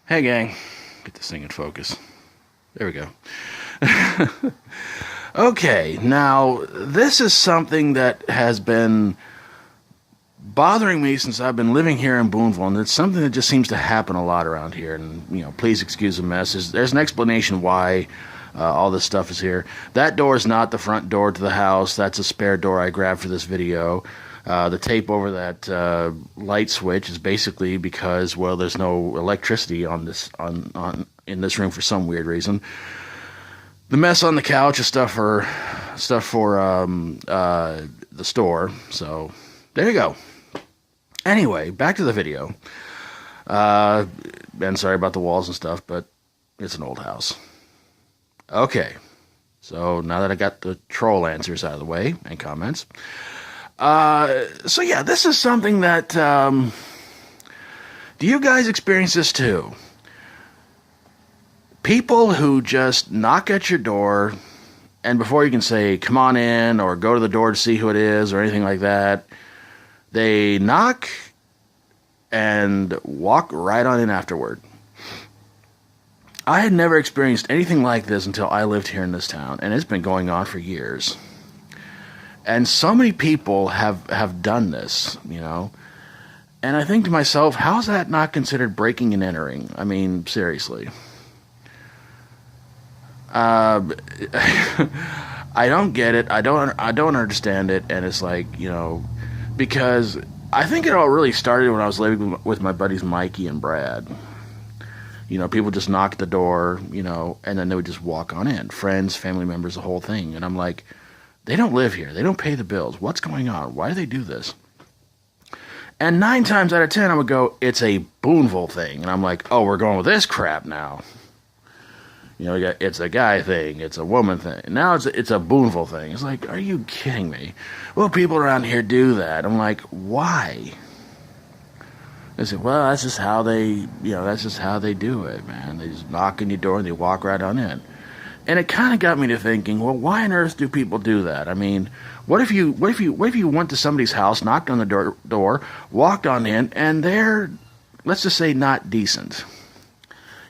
Hey gang, get this thing in focus. There we go. Okay, now this is something that has been bothering me since I've been living here in Boonville, and it's something that just seems to happen a lot around here. And please excuse the mess. There's an explanation why all this stuff is here. That door is not the front door to the house. That's a spare door I grabbed for this video. The tape over that light switch is basically because, well, there's no electricity on in this room for some weird reason. The mess on the couch is stuff for the store. So there you go. Anyway, back to the video. And sorry about the walls and stuff, but it's an old house. Okay, so now that I got the troll answers out of the way and comments. So yeah, this is something that, do you guys experience this too? People who just knock at your door, and before you can say, come on in, or go to the door to see who it is, or anything like that, they knock and walk right on in afterward. I had never experienced anything like this until I lived here in this town, and it's been going on for years. And so many people have done this, And I think to myself, how is that not considered breaking and entering? I mean, seriously. I don't get it. I don't understand it. And it's like, because I think it all really started when I was living with my buddies Mikey and Brad. People just knock at the door, and then they would just walk on in. Friends, family members, the whole thing. And I'm like, they don't live here. They don't pay the bills. What's going on? Why do they do this? And 9 times out of 10, I would go, it's a Boonville thing. And I'm like, oh, we're going with this crap now. It's a guy thing. It's a woman thing. Now it's a Boonville thing. It's like, are you kidding me? Well, people around here do that. I'm like, why? They say, well, that's just how they do it, man. They just knock on your door and they walk right on in. And it kind of got me to thinking, well, why on earth do people do that? I mean, what if you went to somebody's house, knocked on the door, walked on in, and they're, let's just say, not decent.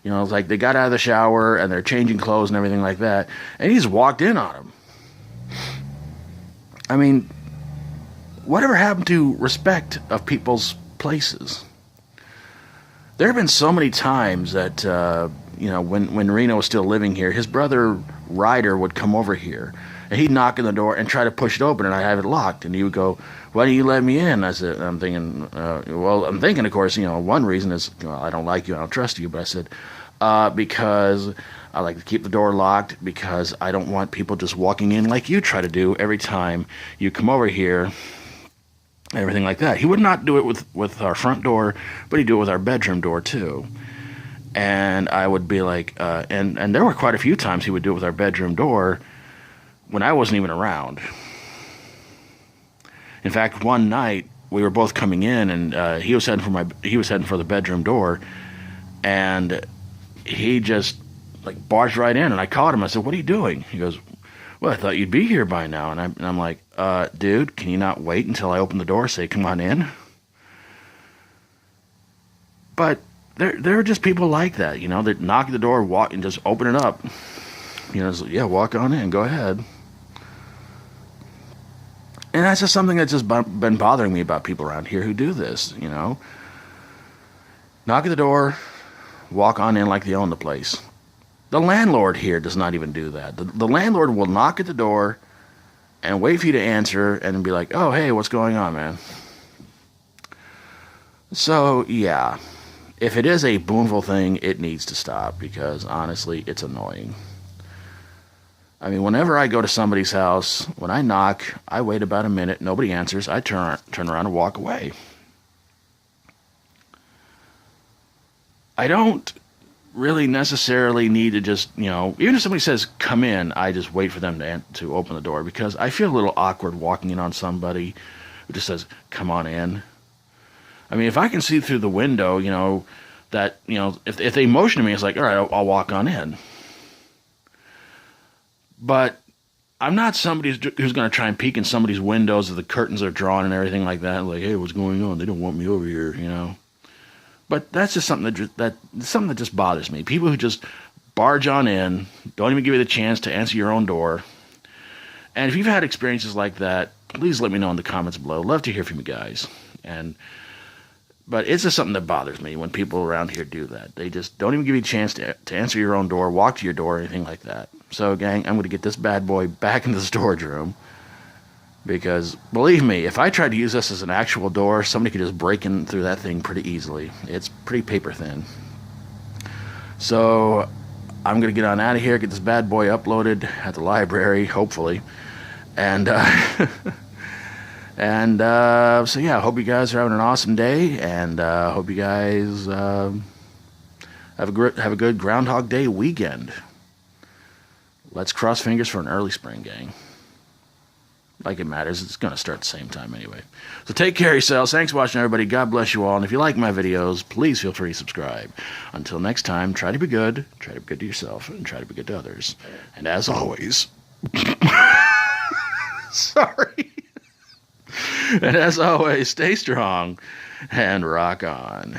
It's like they got out of the shower and they're changing clothes and everything like that, and he just walked in on them. I mean, whatever happened to respect of people's places? There have been so many times that, when Reno was still living here, his brother Ryder would come over here, and he'd knock on the door and try to push it open, and I'd have it locked, and he would go, why don't you let me in? I'm thinking, of course, one reason is, I don't like you, I don't trust you, but I said, because I like to keep the door locked, because I don't want people just walking in like you try to do every time you come over here, everything like that. He would not do it with our front door, but he'd do it with our bedroom door too. And I would be like, and there were quite a few times he would do it with our bedroom door when I wasn't even around. In fact, one night we were both coming in, and he was heading for the bedroom door, and he just barged right in, and I caught him. I said, "What are you doing?" He goes, "Well, I thought you'd be here by now." And I'm like, "Dude, can you not wait until I open the door? Say, come on in." But there are just people like that, that knock at the door, walk, and just open it up. Yeah, walk on in, go ahead. And that's just something that's just been bothering me about people around here who do this, Knock at the door, walk on in like they own the place. The landlord here does not even do that. The landlord will knock at the door and wait for you to answer and be like, oh, hey, what's going on, man? So, yeah. If it is a Boonville thing, it needs to stop, because honestly, it's annoying. I mean, whenever I go to somebody's house, when I knock, I wait about a minute, nobody answers, I turn around and walk away. I don't really necessarily need to just, even if somebody says, come in, I just wait for them to open the door, because I feel a little awkward walking in on somebody who just says, come on in. I mean, if I can see through the window, that, if they motion to me, it's like, all right, I'll walk on in. But I'm not somebody who's going to try and peek in somebody's windows if the curtains are drawn and everything like that. Like, hey, what's going on? They don't want me over here, But that's just something that just bothers me. People who just barge on in, don't even give you the chance to answer your own door. And if you've had experiences like that, please let me know in the comments below. Love to hear from you guys. But it's just something that bothers me when people around here do that. They just don't even give you a chance to answer your own door, walk to your door, or anything like that. So, gang, I'm going to get this bad boy back into the storage room. Because, believe me, if I tried to use this as an actual door, somebody could just break in through that thing pretty easily. It's pretty paper thin. So, I'm going to get on out of here, get this bad boy uploaded at the library, hopefully. And, so yeah, I hope you guys are having an awesome day, and hope you guys have a good Groundhog Day weekend. Let's cross fingers for an early spring, gang. Like it matters, it's going to start at the same time anyway. So take care of yourselves. Thanks for watching, everybody. God bless you all. And if you like my videos, please feel free to subscribe. Until next time, try to be good to yourself, and try to be good to others. And as always... Sorry. And as always, stay strong and rock on.